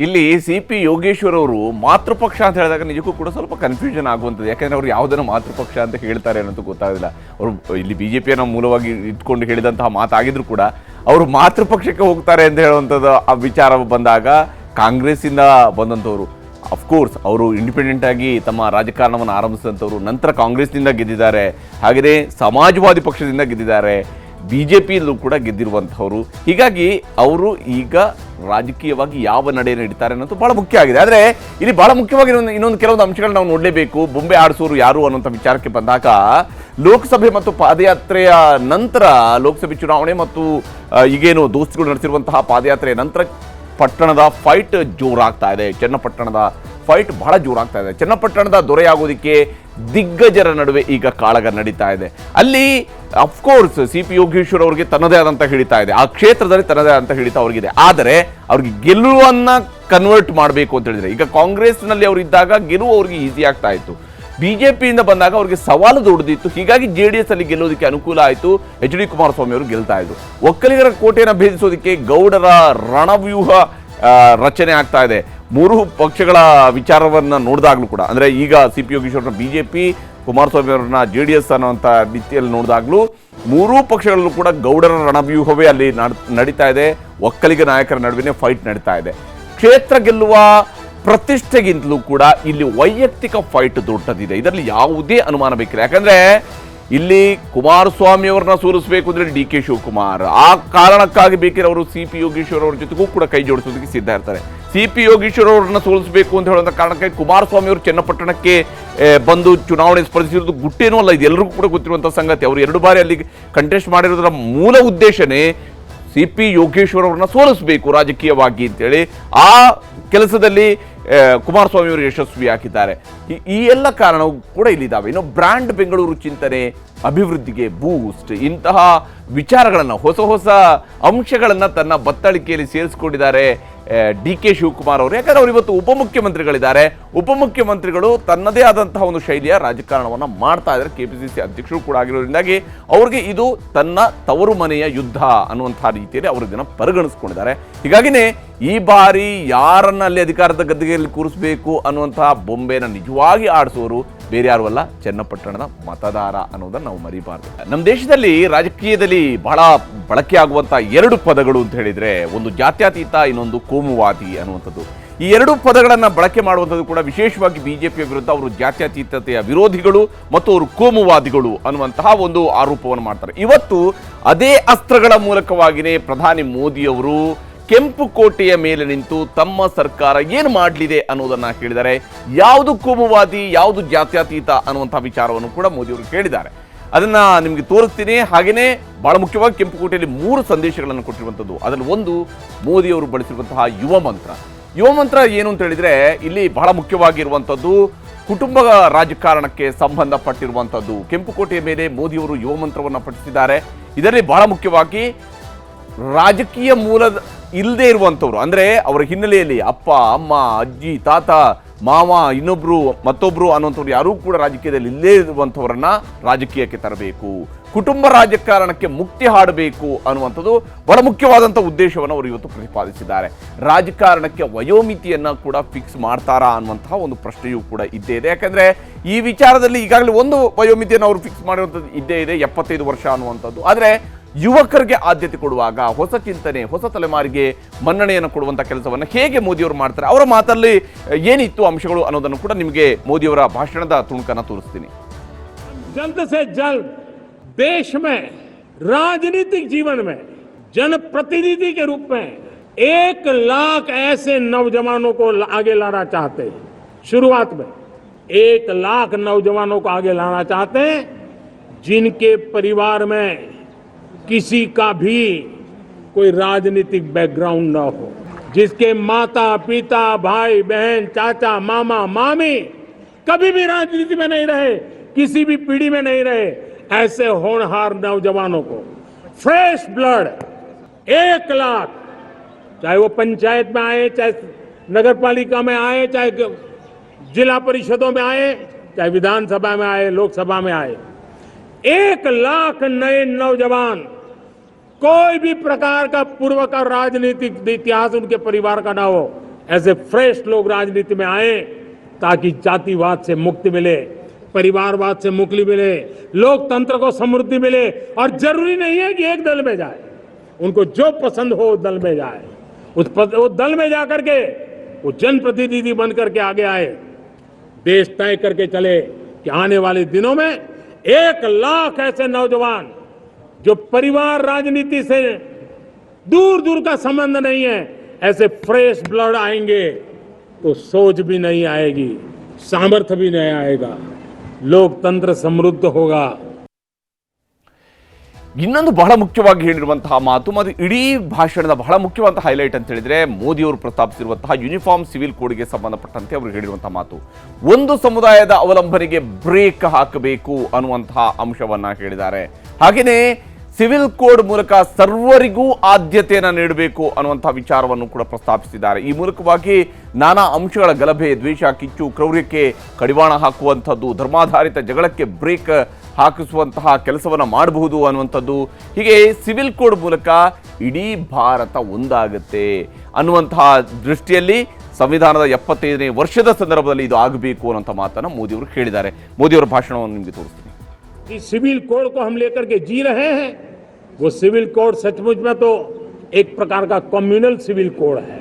ಇಲ್ಲಿ ಸಿ ಪಿ ಯೋಗೇಶ್ವರ್ ಅವರು ಮಾತೃಪಕ್ಷ ಅಂತ ಹೇಳಿದಾಗ ನಿಜಕ್ಕೂ ಕೂಡ ಸ್ವಲ್ಪ ಕನ್ಫ್ಯೂಷನ್ ಆಗುವಂಥದ್ದು. ಯಾಕಂದರೆ ಅವ್ರು ಯಾವುದನ್ನು ಮಾತೃಪಕ್ಷ ಅಂತ ಹೇಳ್ತಾರೆ ಅನ್ನೋದು ಗೊತ್ತಾಗೋದಿಲ್ಲ. ಅವರು ಇಲ್ಲಿ ಬಿ ಜೆ ಪಿಯನ್ನು ಮೂಲವಾಗಿ ಇಟ್ಕೊಂಡು ಹೇಳಿದಂತಹ ಮಾತಾಗಿದ್ರು ಕೂಡ ಅವರು ಮಾತೃಪಕ್ಷಕ್ಕೆ ಹೋಗ್ತಾರೆ ಅಂತ ಹೇಳುವಂಥದ್ದು ಆ ವಿಚಾರ ಬಂದಾಗ ಕಾಂಗ್ರೆಸ್ಸಿಂದ ಬಂದಂಥವ್ರು, ಅಫ್ಕೋರ್ಸ್ ಅವರು ಇಂಡಿಪೆಂಡೆಂಟ್ ಆಗಿ ತಮ್ಮ ರಾಜಕಾರಣವನ್ನು ಆರಂಭಿಸಿದಂಥವ್ರು, ನಂತರ ಕಾಂಗ್ರೆಸ್ನಿಂದ ಗೆದ್ದಿದ್ದಾರೆ, ಹಾಗೆಯೇ ಸಮಾಜವಾದಿ ಪಕ್ಷದಿಂದ ಗೆದ್ದಿದ್ದಾರೆ, BJPಯಲ್ಲೂ ಕೂಡ ಗೆದ್ದಿರುವಂಥವ್ರು. ಹೀಗಾಗಿ ಅವರು ಈಗ ರಾಜಕೀಯವಾಗಿ ಯಾವ ನಡೆ ನಡೀತಾರೆ ಅನ್ನೋದು ಬಹಳ ಮುಖ್ಯ ಆಗಿದೆ. ಆದರೆ ಇಲ್ಲಿ ಬಹಳ ಮುಖ್ಯವಾಗಿ ಇನ್ನೊಂದು ಕೆಲವೊಂದು ಅಂಶಗಳು ನಾವು ನೋಡಲೇಬೇಕು. ಬೊಂಬೆ ಆಡಿಸೋರು ಯಾರು ಅನ್ನೋಂಥ ವಿಚಾರಕ್ಕೆ ಬಂದಾಗ ಲೋಕಸಭೆ ಮತ್ತು ಪಾದಯಾತ್ರೆಯ ನಂತರ, ಲೋಕಸಭೆ ಚುನಾವಣೆ ಮತ್ತು ಈಗೇನು ದೋಸ್ತಿಗಳು ನಡೆಸಿರುವಂತಹ ಪಾದಯಾತ್ರೆಯ ನಂತರ ಪಟ್ಟಣದ ಫೈಟ್ ಜೋರಾಗ್ತಾ ಇದೆ. ಚನ್ನಪಟ್ಟಣದ ಫೈಟ್ ಬಹಳ ಜೋರಾಗ್ತಾ ಇದೆ. ಚನ್ನಪಟ್ಟಣದ ದೊರೆಯಾಗೋದಕ್ಕೆ ದಿಗ್ಗಜರ ನಡುವೆ ಈಗ ಕಾಳಗ ನಡೀತಾ ಇದೆ. ಅಲ್ಲಿ ಅಫ್ಕೋರ್ಸ್ ಸಿ ಪಿ ಯೋಗೇಶ್ವರ್ ಅವರಿಗೆ ತನ್ನದೇ ಆದಂತ ಹಿಡಿತಾ ಇದೆ, ಆ ಕ್ಷೇತ್ರದಲ್ಲಿ ತನ್ನದೇ ಆದಂತ ಹಿಡಿತ ಅವ್ರಿಗಿದೆ. ಆದರೆ ಅವ್ರಿಗೆ ಗೆಲುವನ್ನ ಕನ್ವರ್ಟ್ ಮಾಡಬೇಕು ಅಂತ ಹೇಳಿದ್ರೆ, ಈಗ ಕಾಂಗ್ರೆಸ್ನಲ್ಲಿ ಅವರು ಇದ್ದಾಗ ಗೆಲುವು ಅವ್ರಿಗೆ ಈಸಿ ಆಗ್ತಾ ಇತ್ತು, ಬಿಜೆಪಿಯಿಂದ ಬಂದಾಗ ಅವ್ರಿಗೆ ಸವಾಲು ದೊಡ್ಡದಿತ್ತು. ಹೀಗಾಗಿ JDS ಅಲ್ಲಿ ಗೆಲ್ಲೋದಕ್ಕೆ ಅನುಕೂಲ ಆಯಿತು. HD ಕುಮಾರಸ್ವಾಮಿ ಅವರು ಗೆಲ್ತಾ ಇದ್ರು. ಒಕ್ಕಲಿಗರ ಕೋಟೆಯನ್ನು ಭೇದಿಸೋದಕ್ಕೆ ಗೌಡರ ರಣವ್ಯೂಹ ರಚನೆ ಆಗ್ತಾ ಇದೆ. ಮೂರು ಪಕ್ಷಗಳ ವಿಚಾರವನ್ನ ನೋಡಿದಾಗ್ಲೂ ಕೂಡ, ಅಂದ್ರೆ ಈಗ ಸಿ ಪಿ ಯೋಗೇಶ್ವರನ BJP, ಕುಮಾರಸ್ವಾಮಿ ಅವರನ್ನ JDS ಅನ್ನುವಂಥ ರೀತಿಯಲ್ಲಿ ನೋಡಿದಾಗ್ಲೂ ಮೂರೂ ಪಕ್ಷಗಳಲ್ಲೂ ಕೂಡ ಗೌಡರ ರಣವ್ಯೂಹವೇ ಅಲ್ಲಿ ನಡೀತಾ ಇದೆ. ಒಕ್ಕಲಿಗ ನಾಯಕರ ನಡುವೆ ಫೈಟ್ ನಡೀತಾ ಇದೆ. ಕ್ಷೇತ್ರ ಗೆಲ್ಲುವ ಪ್ರತಿಷ್ಠೆಗಿಂತಲೂ ಕೂಡ ಇಲ್ಲಿ ವೈಯಕ್ತಿಕ ಫೈಟ್ ದೊಡ್ಡದಿದೆ, ಇದರಲ್ಲಿ ಯಾವುದೇ ಅನುಮಾನ ಬೇಕಿಲ್ಲ. ಯಾಕಂದ್ರೆ ಇಲ್ಲಿ ಕುಮಾರಸ್ವಾಮಿ ಅವರನ್ನ ಸೋಲಿಸಬೇಕು ಅಂದ್ರೆ DK ಶಿವಕುಮಾರ್, ಆ ಕಾರಣಕ್ಕಾಗಿ ಬೇಕಿರೋ ಅವರು ಸಿ ಪಿ ಯೋಗೇಶ್ವರ್ ಅವರ ಜೊತೆಗೂ ಕೂಡ ಕೈ ಜೋಡಿಸೋದಕ್ಕೆ ಸಿದ್ಧ ಇರ್ತಾರೆ. ಸಿ ಪಿ ಯೋಗೇಶ್ವರ್ ಅವರನ್ನ ಸೋಲಿಸಬೇಕು ಅಂತ ಹೇಳುವಂಥ ಕಾರಣಕ್ಕಾಗಿ ಕುಮಾರಸ್ವಾಮಿ ಅವರು ಚನ್ನಪಟ್ಟಣಕ್ಕೆ ಬಂದು ಚುನಾವಣೆ ಸ್ಪರ್ಧಿಸಿರೋದು ಗುಟ್ಟೇನೂ ಅಲ್ಲ, ಇದು ಎಲ್ಲರಿಗೂ ಕೂಡ ಗೊತ್ತಿರುವಂಥ ಸಂಗತಿ. ಅವರು 2 ಬಾರಿ ಅಲ್ಲಿ ಕಂಟೆಸ್ಟ್ ಮಾಡಿರೋದರ ಮೂಲ ಉದ್ದೇಶನೇ ಸಿ ಪಿ ಯೋಗೇಶ್ವರ್ ಅವರನ್ನ ಸೋಲಿಸಬೇಕು ರಾಜಕೀಯವಾಗಿ ಅಂತೇಳಿ. ಆ ಕೆಲಸದಲ್ಲಿ ಕುಮಾರಸ್ವಾಮಿ ಅವರು ಯಶಸ್ವಿ ಹಾಕಿದ್ದಾರೆ. ಈ ಎಲ್ಲ ಕಾರಣವು ಕೂಡ ಇಲ್ಲಿದ್ದಾವೆ. ಇನ್ನು ಬ್ರ್ಯಾಂಡ್ ಬೆಂಗಳೂರು ಚಿಂತನೆ, ಅಭಿವೃದ್ಧಿಗೆ ಬೂಸ್ಟ್, ಇಂತಹ ವಿಚಾರಗಳನ್ನು, ಹೊಸ ಹೊಸ ಅಂಶಗಳನ್ನು ತನ್ನ ಬತ್ತಳಿಕೆಯಲ್ಲಿ ಸೇರಿಸಿಕೊಂಡಿದ್ದಾರೆ DK ಶಿವಕುಮಾರ್ ಅವರು. ಯಾಕಂದ್ರೆ ಅವರು ಇವತ್ತು ಉಪಮುಖ್ಯಮಂತ್ರಿಗಳಿದ್ದಾರೆ. ಉಪಮುಖ್ಯಮಂತ್ರಿಗಳು ತನ್ನದೇ ಆದಂತಹ ಒಂದು ಶೈಲಿಯ ರಾಜಕಾರಣವನ್ನು ಮಾಡ್ತಾ ಇದ್ದಾರೆ. KPCC ಅಧ್ಯಕ್ಷರು ಕೂಡ ಆಗಿರೋದ್ರಿಂದಾಗಿ ಅವ್ರಿಗೆ ಇದು ತನ್ನ ತವರು ಮನೆಯ ಯುದ್ಧ ಅನ್ನುವಂತಹ ರೀತಿಯಲ್ಲಿ ಅವರು ಇದನ್ನು ಪರಿಗಣಿಸ್ಕೊಂಡಿದ್ದಾರೆ. ಹೀಗಾಗಿನೇ ಈ ಬಾರಿ ಯಾರನ್ನ ಅಲ್ಲಿ ಅಧಿಕಾರದ ಗದ್ದಿಗೆಯಲ್ಲಿ ಕೂರಿಸಬೇಕು ಅನ್ನುವಂತಹ ಬೊಂಬೆನ ನಿಜವಾಗಿ ಆಡಿಸುವವರು ಬೇರೆ ಯಾರು ಅಲ್ಲ, ಚನ್ನಪಟ್ಟಣದ ಮತದಾರ ಅನ್ನೋದನ್ನು ನಾವು ಮರಿಬಾರ್ದು. ನಮ್ಮ ದೇಶದಲ್ಲಿ ರಾಜಕೀಯದಲ್ಲಿ ಬಹಳ ಬಳಕೆ ಆಗುವಂತಹ 2 ಪದಗಳು ಅಂತ ಹೇಳಿದ್ರೆ, ಒಂದು ಜಾತ್ಯತೀತ, ಇನ್ನೊಂದು ಕೋಮುವಾದಿ ಅನ್ನುವಂಥದ್ದು. ಈ 2 ಪದಗಳನ್ನು ಬಳಕೆ ಮಾಡುವಂಥದ್ದು ಕೂಡ ವಿಶೇಷವಾಗಿ BJPಯ ವಿರುದ್ಧ ಅವರು ಜಾತ್ಯತೀತತೆಯ ವಿರೋಧಿಗಳು ಮತ್ತು ಅವರು ಕೋಮುವಾದಿಗಳು ಅನ್ನುವಂತಹ ಒಂದು ಆರೋಪವನ್ನು ಮಾಡ್ತಾರೆ. ಇವತ್ತು ಅದೇ ಅಸ್ತ್ರಗಳ ಮೂಲಕವಾಗಿಯೇ ಪ್ರಧಾನಿ ಮೋದಿ ಅವರು ಕೆಂಪು ಕೋಟೆಯ ಮೇಲೆ ನಿಂತು ತಮ್ಮ ಸರ್ಕಾರ ಏನು ಮಾಡಲಿದೆ ಅನ್ನೋದನ್ನ ಹೇಳಿದ್ದಾರೆ. ಯಾವುದು ಕೋಮುವಾದಿ, ಯಾವುದು ಜಾತ್ಯತೀತ ಅನ್ನುವಂತಹ ವಿಚಾರವನ್ನು ಕೂಡ ಮೋದಿ ಅವರು ಹೇಳಿದ್ದಾರೆ. ಅದನ್ನ ನಿಮಗೆ ತೋರಿಸ್ತೀನಿ. ಹಾಗೆಯೇ ಬಹಳ ಮುಖ್ಯವಾಗಿ ಕೆಂಪು ಕೋಟೆಯಲ್ಲಿ 3 ಸಂದೇಶಗಳನ್ನು ಕೊಟ್ಟಿರುವಂಥದ್ದು. ಅದರಲ್ಲಿ ಒಂದು ಮೋದಿ ಅವರು ಬಳಸಿರುವಂತಹ ಯುವ ಮಂತ್ರ. ಯುವ ಮಂತ್ರ ಏನು ಅಂತ ಹೇಳಿದ್ರೆ, ಇಲ್ಲಿ ಬಹಳ ಮುಖ್ಯವಾಗಿರುವಂಥದ್ದು ಕುಟುಂಬ ರಾಜಕಾರಣಕ್ಕೆ ಸಂಬಂಧಪಟ್ಟಿರುವಂಥದ್ದು. ಕೆಂಪು ಕೋಟೆಯ ಮೇಲೆ ಮೋದಿ ಅವರು ಯುವ ಮಂತ್ರವನ್ನು ಪಠಿಸಿದ್ದಾರೆ. ಇದರಲ್ಲಿ ಬಹಳ ಮುಖ್ಯವಾಗಿ ರಾಜಕೀಯ ಮೂಲದ ಇಲ್ಲದೆ ಇರುವಂಥವ್ರು, ಅಂದರೆ ಅವರ ಹಿನ್ನೆಲೆಯಲ್ಲಿ ಅಪ್ಪ, ಅಮ್ಮ, ಅಜ್ಜಿ, ತಾತ, ಮಾವ, ಇನ್ನೊಬ್ರು, ಮತ್ತೊಬ್ರು ಅನ್ನುವಂಥವ್ರು ಯಾರೂ ಕೂಡ ರಾಜಕೀಯದಲ್ಲಿ ಇಲ್ಲೇ ಇರುವಂಥವ್ರನ್ನ ರಾಜಕೀಯಕ್ಕೆ ತರಬೇಕು, ಕುಟುಂಬ ರಾಜಕಾರಣಕ್ಕೆ ಮುಕ್ತಿ ಹಾಡಬೇಕು ಅನ್ನುವಂಥದ್ದು ಬಹಳ ಮುಖ್ಯವಾದಂಥ ಉದ್ದೇಶವನ್ನು ಅವರು ಇವತ್ತು ಪ್ರತಿಪಾದಿಸಿದ್ದಾರೆ. ರಾಜಕಾರಣಕ್ಕೆ ವಯೋಮಿತಿಯನ್ನು ಕೂಡ ಫಿಕ್ಸ್ ಮಾಡ್ತಾರಾ ಅನ್ನುವಂತಹ ಒಂದು ಪ್ರಶ್ನೆಯೂ ಕೂಡ ಇದ್ದೇ ಇದೆ. ಯಾಕಂದರೆ ಈ ವಿಚಾರದಲ್ಲಿ ಈಗಾಗಲೇ ಒಂದು ವಯೋಮಿತಿಯನ್ನು ಅವರು ಫಿಕ್ಸ್ ಮಾಡಿರುವಂಥದ್ದು ಇದ್ದೇ ಇದೆ, 75 ವರ್ಷ ಅನ್ನುವಂಥದ್ದು. ಆದರೆ ಯುವಕರಿಗೆ ಆದ್ಯತೆ ಕೊಡುವಾಗ ಹೊಸ ಚಿಂತನೆ, ಹೊಸ ತಲೆಮಾರಿಗೆ ಮನ್ನಣೆಯನ್ನು ಕೊಡುವಂಥ ಕೆಲಸವನ್ನು ಹೇಗೆ ಮೋದಿಯವರು ಮಾಡ್ತಾರೆ, ಅವರ ಮಾತಲ್ಲಿ ಏನಿತ್ತು ಅಂಶಗಳು ಅನ್ನೋದನ್ನು ಕೂಡ ನಿಮಗೆ ಮೋದಿಯವರ ಭಾಷಣದ ತುಣುಕನ್ನು ತೋರಿಸ್ತೀನಿ. जल्द से जल्द देश में राजनीतिक जीवन में जनप्रतिनिधि के रूप में 1 लाख ऐसे नौजवानों को आगे लाना चाहते हैं. शुरुआत में 1 लाख नौजवानों को आगे लाना चाहते हैं जिनके परिवार में किसी का भी कोई राजनीतिक बैकग्राउंड न हो, जिसके माता पिता भाई बहन चाचा मामा मामी कभी भी राजनीति में नहीं रहे, किसी भी पीढ़ी में नहीं रहे, ऐसे होनहार नौजवानों को फ्रेश ब्लड 1 लाख, चाहे वो पंचायत में आए, चाहे नगर पालिका में आए, चाहे जिला परिषदों में आए, चाहे विधानसभा में आए, लोकसभा में आए, 1 लाख नए नौजवान, कोई भी प्रकार का पूर्व का राजनीतिक इतिहास उनके परिवार का ना हो, ऐसे फ्रेश लोग राजनीति में आए ताकि जातिवाद से मुक्ति मिले, परिवारवाद से मुक्ति मिले, लोकतंत्र को समृद्धि मिले। और जरूरी नहीं है कि एक दल में जाए, उनको जो पसंद हो उस दल में जाए, उस दल में जाकर के वो जनप्रतिनिधि बन करके आगे आए। देश तय करके चले कि आने वाले दिनों में 1 लाख ऐसे नौजवान जो परिवार राजनीति से दूर दूर का संबंध नहीं है, ऐसे फ्रेश ब्लड आएंगे तो सोच भी नहीं आएगी, सामर्थ्य भी नहीं आएगा, लोकतंत्र समृद्ध होगा। ಇನ್ನೊಂದು ಬಹಳ ಮುಖ್ಯವಾಗಿ ಹೇಳಿರುವಂತಹ ಮಾತು ಮತ್ತು ಇಡೀ ಭಾಷಣದ ಬಹಳ ಮುಖ್ಯವಾದ ಹೈಲೈಟ್ ಅಂತ ಹೇಳಿದ್ರೆ ಮೋದಿಯವರು ಪ್ರಸ್ತಾಪಿಸಿರುವಂತಹ ಯೂನಿಫಾರ್ಮ್ ಸಿವಿಲ್ ಕೋಡ್ಗೆ ಸಂಬಂಧಪಟ್ಟಂತೆ ಅವರು ಹೇಳಿರುವಂತಹ ಮಾತು, ಒಂದು ಸಮುದಾಯದ ಅವಲಂಬನೆಗೆ ಬ್ರೇಕ್ ಹಾಕಬೇಕು ಅನ್ನುವಂತಹ ಅಂಶವನ್ನ ಹೇಳಿದ್ದಾರೆ. ಹಾಗೆಯೇ ಸಿವಿಲ್ ಕೋಡ್ ಮೂಲಕ ಸರ್ವರಿಗೂ ಆದ್ಯತೆಯನ್ನು ನೀಡಬೇಕು ಅನ್ನುವಂತಹ ವಿಚಾರವನ್ನು ಕೂಡ ಪ್ರಸ್ತಾಪಿಸಿದ್ದಾರೆ. ಈ ಮೂಲಕವಾಗಿ ನಾನಾ ಅಂಶಗಳ ಗಲಭೆ, ದ್ವೇಷ, ಕಿಚ್ಚು, ಕ್ರೌರ್ಯಕ್ಕೆ ಕಡಿವಾಣ ಹಾಕುವಂಥದ್ದು, ಧರ್ಮಾಧಾರಿತ ಜಗಳಕ್ಕೆ ಬ್ರೇಕ್ ಹಾಕಿಸುವಂತಹ ಕೆಲಸವನ್ನು ಮಾಡಬಹುದು ಅನ್ನುವಂಥದ್ದು, ಹೀಗೆ ಸಿವಿಲ್ ಕೋಡ್ ಮೂಲಕ ಇಡೀ ಭಾರತ ಒಂದಾಗುತ್ತೆ ಅನ್ನುವಂತಹ ದೃಷ್ಟಿಯಲ್ಲಿ ಸಂವಿಧಾನದ 75ನೇ ವರ್ಷದ ಸಂದರ್ಭದಲ್ಲಿ ಇದು ಆಗಬೇಕು ಅನ್ನುವಂಥ ಮಾತನ್ನು ಮೋದಿಯವರು ಹೇಳಿದ್ದಾರೆ. ಮೋದಿಯವರ ಭಾಷಣವನ್ನು ನಿಮಗೆ ತೋರಿಸ್ತೀನಿ. कि सिविल कोड को हम लेकर के जी रहे हैं, वो सिविल कोड सचमुच में तो एक प्रकार का कम्युनल सिविल कोड है,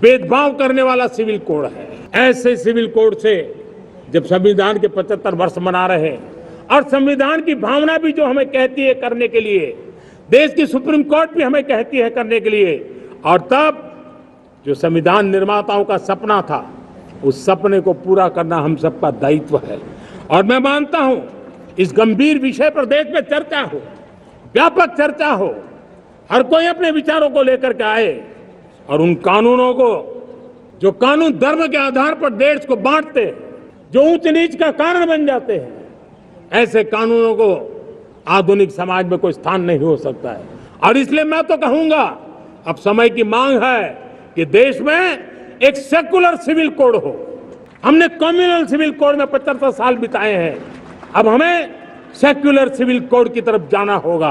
भेदभाव करने वाला सिविल कोड है। ऐसे सिविल कोड से जब संविधान के 75 वर्ष मना रहे हैं और संविधान की भावना भी जो हमें कहती है करने के लिए, देश की सुप्रीम कोर्ट भी हमें कहती है करने के लिए, और तब जो संविधान निर्माताओं का सपना था उस सपने को पूरा करना हम सबका दायित्व है। और मैं मानता हूं इस गंभीर विषय पर देश में चर्चा हो, व्यापक चर्चा हो, हर कोई अपने विचारों को लेकर के आए और उन कानूनों को, जो कानून धर्म के आधार पर देश को बांटते हैं, जो ऊंच नीच का कारण बन जाते हैं, ऐसे कानूनों को आधुनिक समाज में कोई स्थान नहीं हो सकता है। और इसलिए मैं तो कहूंगा अब समय की मांग है कि देश में एक सेकुलर सिविल कोड हो। हमने कम्युनल सिविल कोड में 75 साल बिताए हैं, अब हमें सेक्युलर सिविल कोड की तरफ जाना होगा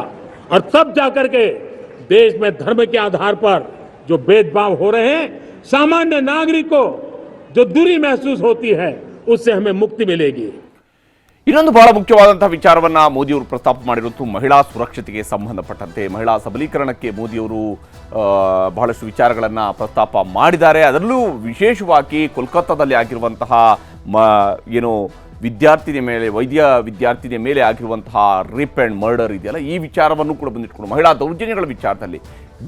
और तब जाकर के देश में धर्म के आधार पर जो भेदभाव हो रहे हैं, सामान्य नागरिक को जो दूरी महसूस होती है, उससे हमें मुक्ति मिलेगी। ಇನ್ನೊಂದು ಬಹಳ ಮುಖ್ಯವಾದಂತಹ ವಿಚಾರವನ್ನ ಮೋದಿಯವರು ಪ್ರಸ್ತಾಪ ಮಾಡಿರುವುದು ಮಹಿಳಾ ಸುರಕ್ಷತೆಗೆ ಸಂಬಂಧಪಟ್ಟಂತೆ, ಮಹಿಳಾ ಸಬಲೀಕರಣಕ್ಕೆ ಮೋದಿಯವರು ಬಹಳಷ್ಟು ವಿಚಾರಗಳನ್ನು ಪ್ರಸ್ತಾಪ ಮಾಡಿದ್ದಾರೆ. ಅದರಲ್ಲೂ ವಿಶೇಷವಾಗಿ ಕೋಲ್ಕತ್ತಾದಲ್ಲಿ ಆಗಿರುವಂತಹ ಏನು ವಿದ್ಯಾರ್ಥಿನಿಯ ಮೇಲೆ, ವೈದ್ಯ ವಿದ್ಯಾರ್ಥಿನಿಯ ಮೇಲೆ ಆಗಿರುವಂತಹ ರೇಪ್ ಆ್ಯಂಡ್ ಮರ್ಡರ್ ಇದೆಯಲ್ಲ, ಈ ವಿಚಾರವನ್ನು ಕೂಡ ಬಂದಿಟ್ಕೊಂಡು ಮಹಿಳಾ ದೌರ್ಜನ್ಯಗಳ ವಿಚಾರದಲ್ಲಿ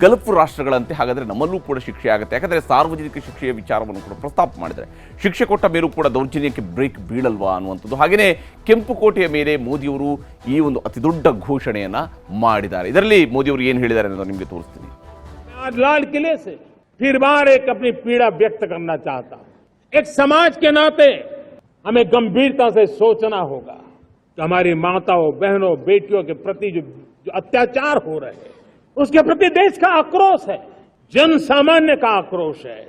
ಗಲ್ಫ್ ರಾಷ್ಟ್ರಗಳಂತೆ ಹಾಗಾದರೆ ನಮ್ಮಲ್ಲೂ ಕೂಡ ಶಿಕ್ಷೆ ಆಗುತ್ತೆ, ಯಾಕಂದರೆ ಸಾರ್ವಜನಿಕ ಶಿಕ್ಷೆಯ ವಿಚಾರವನ್ನು ಕೂಡ ಪ್ರಸ್ತಾಪ ಮಾಡಿದರೆ ಶಿಕ್ಷೆ ಕೊಟ್ಟ ಮೇಲೂ ಕೂಡ ದೌರ್ಜನ್ಯಕ್ಕೆ ಬ್ರೇಕ್ ಬೀಳಲ್ವಾ ಅನ್ನುವಂಥದ್ದು. ಹಾಗೆಯೇ ಕೆಂಪುಕೋಟೆಯ ಮೇಲೆ ಮೋದಿಯವರು ಈ ಒಂದು ಅತಿದೊಡ್ಡ ಘೋಷಣೆಯನ್ನು ಮಾಡಿದ್ದಾರೆ. ಇದರಲ್ಲಿ ಮೋದಿಯವರು ಏನು ಹೇಳಿದ್ದಾರೆ ಅನ್ನೋದು ನಿಮಗೆ ತೋರಿಸ್ತೀನಿ. लाल किले से फिर बार एक अपनी पीड़ा व्यक्त करना चाहता हूं। एक समाज के नाते हमें गंभीरता से सोचना होगा कि हमारी माताओं, बहनों, बेटियों के प्रति जो अत्याचार हो रहे हैं, उसके प्रति देश का आक्रोश है, जन सामान्य का आक्रोश है।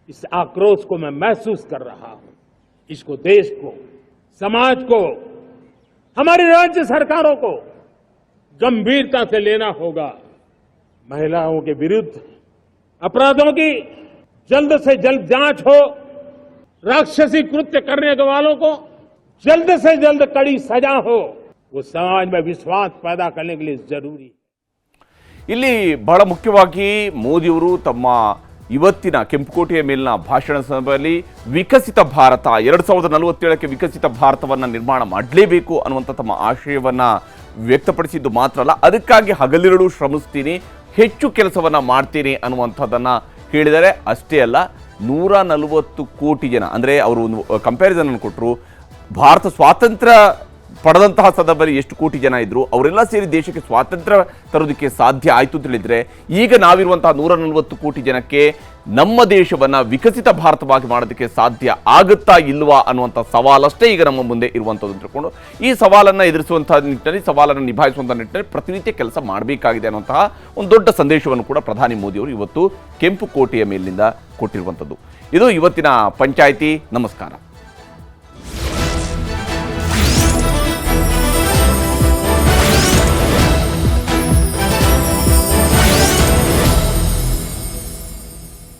इस आक्रोश को मैं महसूस कर रहा हूं। इसको देश को, समाज को, हमारी राज्य सरकारों को गंभीरता से लेना होगा। महिलाओं के विरुद्ध अपराधों की जल्द से जल्द जांच हो, राक्षसी कृत्य करने वालों को जल्द से जल्द कड़ी सजा हो, वो समाज में विश्वास पैदा करने के लिए जरूरी है. ಇಲ್ಲಿ ಬಹಳ ಮುಖ್ಯವಾಗಿ ಮೋದಿಯವರು ತಮ್ಮ ಇವತ್ತಿನ ಕೆಂಪುಕೋಟೆಯ ಮೇಲಿನ ಭಾಷಣ ಸಭೆಯಲ್ಲಿ ವಿಕಸಿತ ಭಾರತ 2047ಕ್ಕೆ ವಿಕಸಿತ ಭಾರತವನ್ನು ನಿರ್ಮಾಣ ಮಾಡಲೇಬೇಕು ಅನ್ನುವಂಥ ತಮ್ಮ ಆಶಯವನ್ನು ವ್ಯಕ್ತಪಡಿಸಿದ್ದು ಮಾತ್ರ ಅಲ್ಲ, ಅದಕ್ಕಾಗಿ ಹಗಲಿರುಳು ಶ್ರಮಿಸ್ತೀನಿ, ಹೆಚ್ಚು ಕೆಲಸವನ್ನು ಮಾಡ್ತೀನಿ ಅನ್ನುವಂಥದ್ದನ್ನು ಹೇಳಿದರೆ. ಅಷ್ಟೇ ಅಲ್ಲ, 140 ಕೋಟಿ ಜನ, ಅಂದರೆ ಅವರು ಒಂದು ಕಂಪ್ಯಾರಿಸನ್ ಅನ್ನು ಕೊಟ್ಟರು, ಭಾರತ ಸ್ವಾತಂತ್ರ್ಯ ಪಡೆದಂತಹ ಸಂದರ್ಭದಲ್ಲಿ ಎಷ್ಟು ಕೋಟಿ ಜನ ಇದ್ರು, ಅವರೆಲ್ಲ ಸೇರಿ ದೇಶಕ್ಕೆ ಸ್ವಾತಂತ್ರ್ಯ ತರೋದಕ್ಕೆ ಸಾಧ್ಯ ಆಯಿತು ಅಂತ ಹೇಳಿದ್ರೆ, ಈಗ ನಾವಿರುವಂತಹ 140 ಕೋಟಿ ಜನಕ್ಕೆ ನಮ್ಮ ದೇಶವನ್ನು ವಿಕಸಿತ ಭಾರತವಾಗಿ ಮಾಡೋದಕ್ಕೆ ಸಾಧ್ಯ ಆಗುತ್ತಾ ಇಲ್ವಾ ಅನ್ನುವಂಥ ಸವಾಲಷ್ಟೇ ಈಗ ನಮ್ಮ ಮುಂದೆ ಇರುವಂಥದ್ದು ತಿಳ್ಕೊಂಡು ಈ ಸವಾಲನ್ನು ಎದುರಿಸುವಂಥ ನಿಟ್ಟಿನಲ್ಲಿ, ಸವಾಲನ್ನು ನಿಭಾಯಿಸುವಂಥ ನಿಟ್ಟಿನಲ್ಲಿ ಪ್ರತಿನಿತ್ಯ ಕೆಲಸ ಮಾಡಬೇಕಾಗಿದೆ ಅನ್ನುವಂತಹ ಒಂದು ದೊಡ್ಡ ಸಂದೇಶವನ್ನು ಕೂಡ ಪ್ರಧಾನಿ ಮೋದಿಯವರು ಇವತ್ತು ಕೆಂಪು ಕೋಟೆಯ ಮೇಲಿನಿಂದ ಕೊಟ್ಟಿರುವಂಥದ್ದು. ಇದು ಇವತ್ತಿನ ಪಂಚಾಯಿತಿ. ನಮಸ್ಕಾರ.